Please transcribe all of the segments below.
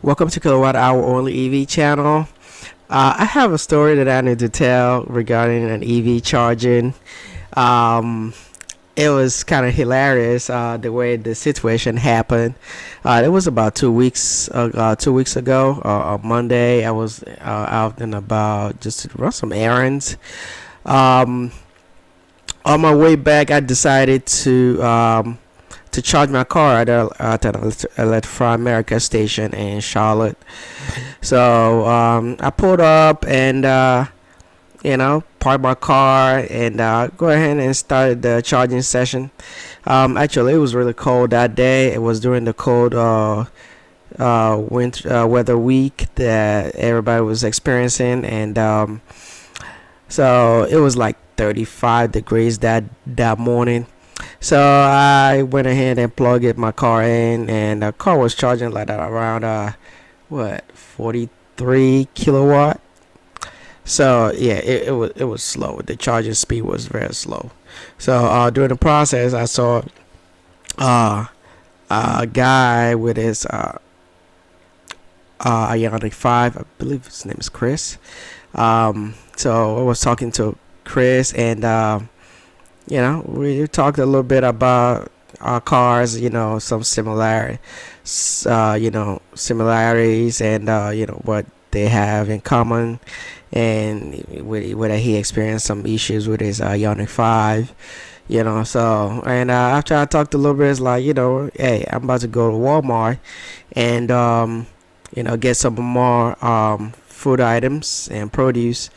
Welcome to KwhOnlyEv EV channel. I have a story that I need to tell regarding an EV charging. Um, it was kind of hilarious the way the situation happened. It was about 2 weeks 2 weeks ago. On Monday, I was out and about just to run some errands. Um, on my way back, I decided to charge my car at an Electrify America station in Charlotte. So I pulled up and parked my car and go ahead and started the charging session. Actually, it was really cold that day. It was during the cold winter weather week that everybody was experiencing, and so it was like 35 degrees that morning. So I went ahead and plugged my car in, and the car was charging like at around 43 kilowatt. So yeah, it was slow. The charging speed was very slow. So during the process, I saw a guy with his Ioniq 5. I believe his name is Chris. So I was talking to Chris, and we talked a little bit about our cars, some similarities, and what they have in common, and whether he experienced some issues with his Ioniq 5, So, and after I talked a little bit, it's like, hey, I'm about to go to Walmart and get some more food items and produce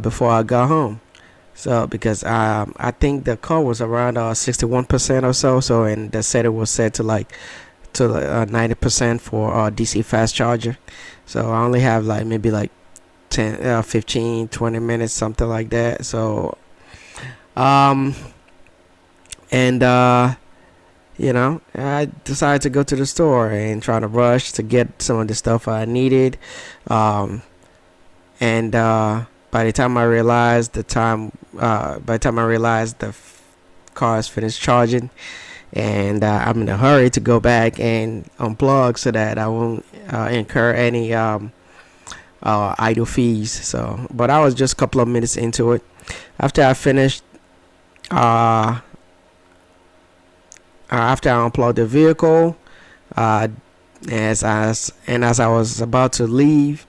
before I go home. So because I think the car was around 61% or so. So, and the setting was set to 90% for DC fast charger. So I only have maybe 10 15 20 minutes, something like that. So and I decided to go to the store and try to rush to get some of the stuff I needed. And by the time I realized the car is finished charging, and I'm in a hurry to go back and unplug so that I won't incur any idle fees. So, but I was just a couple of minutes into it. After I finished, after I unplugged the vehicle, as I was about to leave.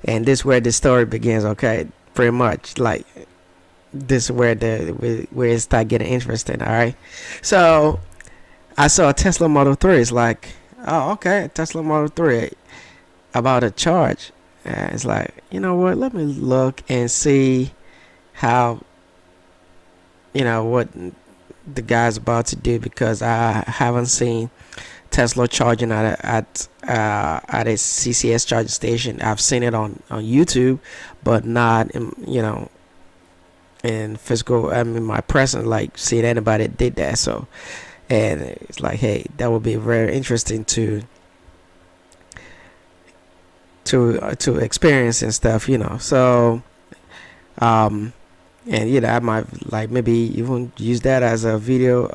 And this is where the story begins, okay? Pretty much, this is where it start getting interesting, all right? So I saw a Tesla Model 3. It's like, oh, okay, Tesla Model 3 about a charge. It's like, you know what? Let me look and see how, what the guy's about to do, because I haven't seen Tesla charging at a CCS charging station. I've seen it on YouTube, but not in physical. I mean, my presence, seeing anybody that did that. So, and it's like, hey, that would be very interesting to experience and stuff, So, and I might maybe even use that as a video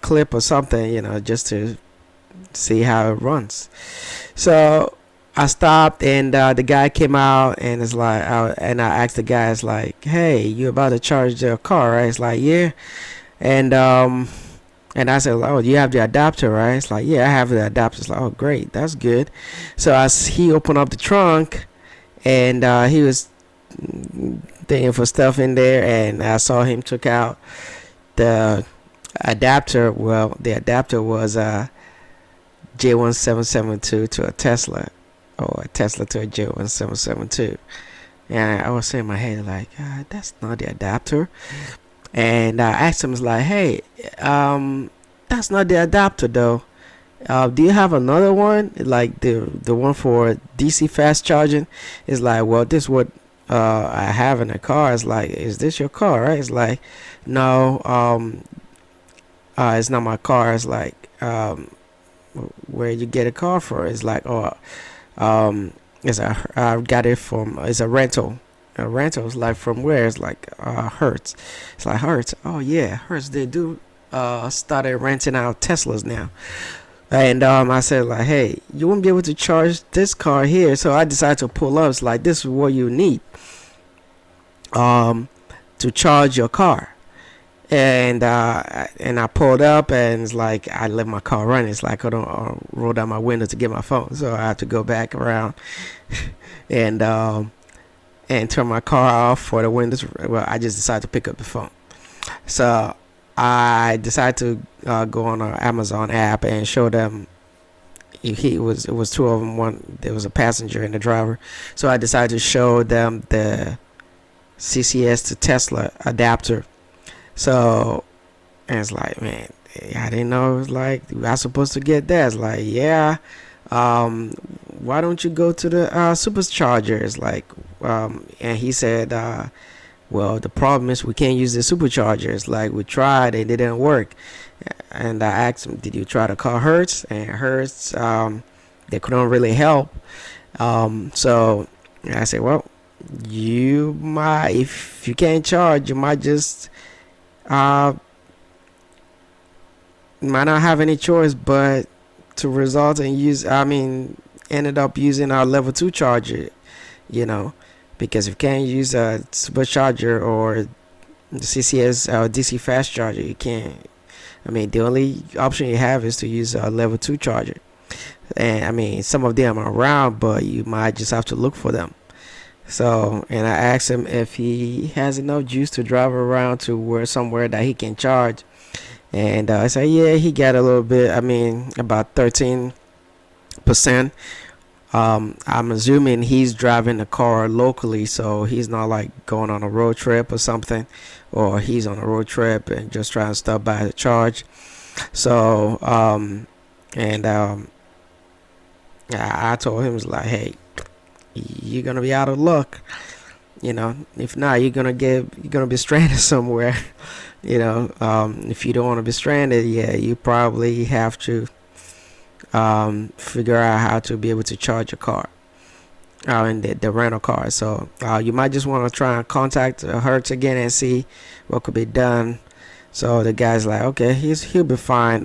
clip or something, just to see how it runs. So I stopped, and the guy came out, and it's like, and I asked the guy, it's like, hey, you about to charge the car, right? It's like, yeah. And I said, oh, you have the adapter, right? It's like, yeah, I have the adapter. It's like, oh, great, that's good. So as he opened up the trunk, and he was thinking for stuff in there, and I saw him took out the adapter. Well, the adapter was J1772 to a Tesla, or a Tesla to a J1772. And I was saying in my head, like, that's not the adapter. And I asked him, like, hey, that's not the adapter though. Do you have another one, like the one for DC fast charging? It's like, well, this is what I have in the car. It's like, is this your car, right? It's like, no, it's not my car. It's like, where you get a car for? It's like, I got it from, it's a rental. A rental is like, from where? It's like Hertz. It's like, Hertz. Oh yeah, Hertz. They do started renting out Teslas now. And I said like, hey, you won't be able to charge this car here. So I decided to pull up. It's like, this is what you need um, to charge your car. And I pulled up, and it's like I left my car running. It's like I don't roll down my window to get my phone, so I have to go back around and turn my car off for the windows. Well, I just decided to pick up the phone. So I decided to go on an Amazon app and show them. It was two of them. One, there was a passenger and a driver. So I decided to show them the CCS to Tesla adapter. So, and it's like, man, I didn't know it was like I was supposed to get that. It's like, yeah, why don't you go to the supercharger? It's like, and he said, well, the problem is we can't use the superchargers. Like, we tried and it didn't work. And I asked him, did you try to call Hertz? And Hertz, they couldn't really help. So I said, well, you might, if you can't charge, you might just might not have any choice but to result and ended up using our level 2 charger, because if you can't use a supercharger or the CCS DC fast charger, you can't. The only option you have is to use a level 2 charger. And some of them are around, but you might just have to look for them. So, and I asked him if he has enough juice to drive around to somewhere that he can charge. And I said, yeah, he got a little bit, about 13%. I'm assuming he's driving the car locally, so he's not like going on a road trip or something, or he's on a road trip and just trying to stop by to charge. So, I told him, like, hey, you're gonna be out of luck, if not, you're gonna be stranded somewhere. If you don't want to be stranded, yeah, you probably have to figure out how to be able to charge your car in the rental car. So you might just want to try and contact Hertz again and see what could be done. So the guy's like, okay, he'll be fine.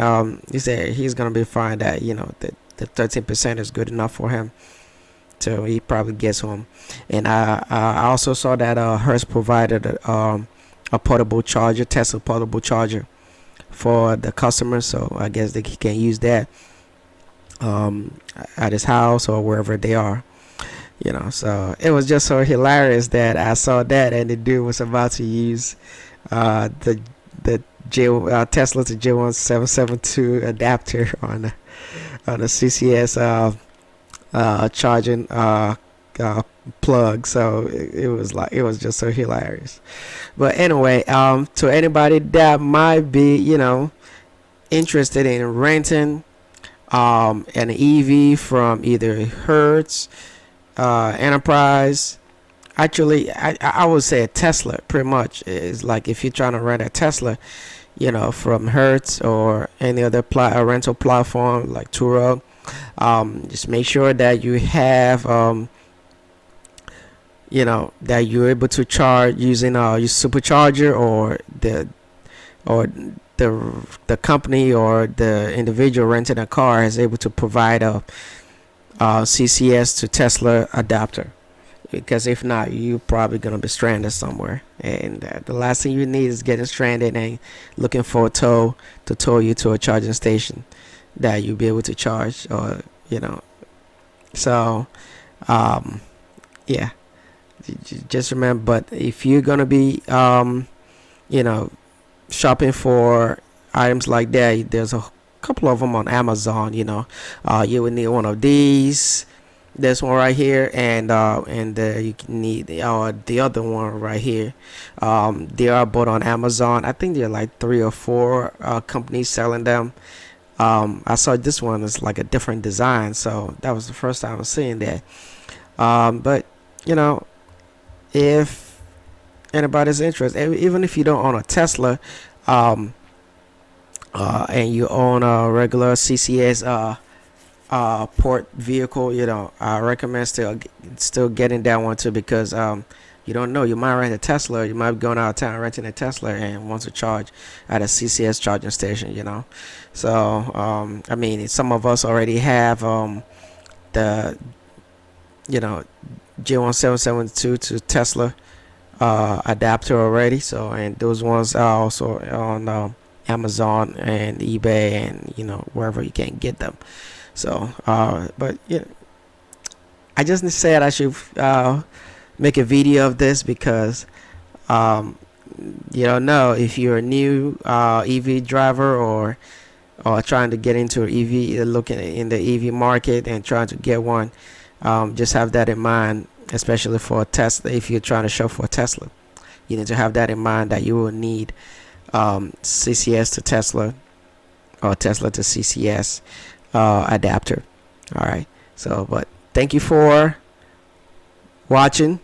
He said he's gonna be fine, that the 13% is good enough for him. So he probably gets home. And I also saw that Hertz provided a portable charger, Tesla portable charger, for the customer. So I guess he can use that at his house or wherever they are. So it was just so hilarious that I saw that, and the dude was about to use the Tesla to J1772 adapter on the CCS charging plug. So it was just so hilarious. But anyway, to anybody that might be interested in renting an EV from either Hertz, Enterprise, actually I would say a Tesla, pretty much. Is like, if you're trying to rent a Tesla, from Hertz or any other rental platform like Turo, just make sure that you have that you're able to charge using your supercharger, or the company or the individual renting a car is able to provide a CCS to Tesla adapter. Because if not, you're probably gonna be stranded somewhere, and the last thing you need is getting stranded and looking for a tow to tow you to a charging station that you'll be able to charge, or so yeah, just remember. But if you're gonna be shopping for items like that, there's a couple of them on Amazon. You would need one of these, this one right here, and you can need the other one right here. They are both on Amazon. I think there are like 3 or 4 companies selling them. I saw this one is like a different design, so that was the first time I was seeing that. But if anybody's interested, even if you don't own a Tesla, and you own a regular CCS port vehicle, I recommend still getting that one too, because You don't know. You might rent a Tesla. You might be going out of town renting a Tesla and want to charge at a CCS charging station. So I mean, some of us already have the J1772 to Tesla adapter already. So, and those ones are also on Amazon and eBay and wherever you can get them. So but I just said I should make a video of this because you don't know if you're a new EV driver or trying to get into EV, looking in the EV market and trying to get one. Just have that in mind, especially for Tesla. If you're trying to shop for a Tesla, you need to have that in mind that you will need CCS to Tesla or Tesla to CCS adapter. All right. So, but thank you for watching.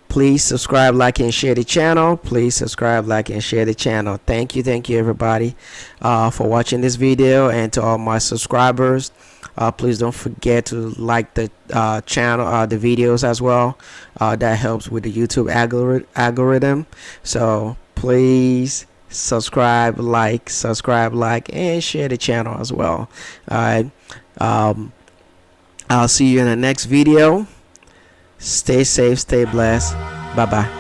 Please subscribe, like, and share the channel. Please subscribe, like, and share the channel. Thank you everybody for watching this video. And to all my subscribers, please don't forget to like the channel, the videos as well. That helps with the YouTube algorithm. So please subscribe, like, and share the channel as well. All right. I'll see you in the next video. Stay safe, stay blessed. Bye bye.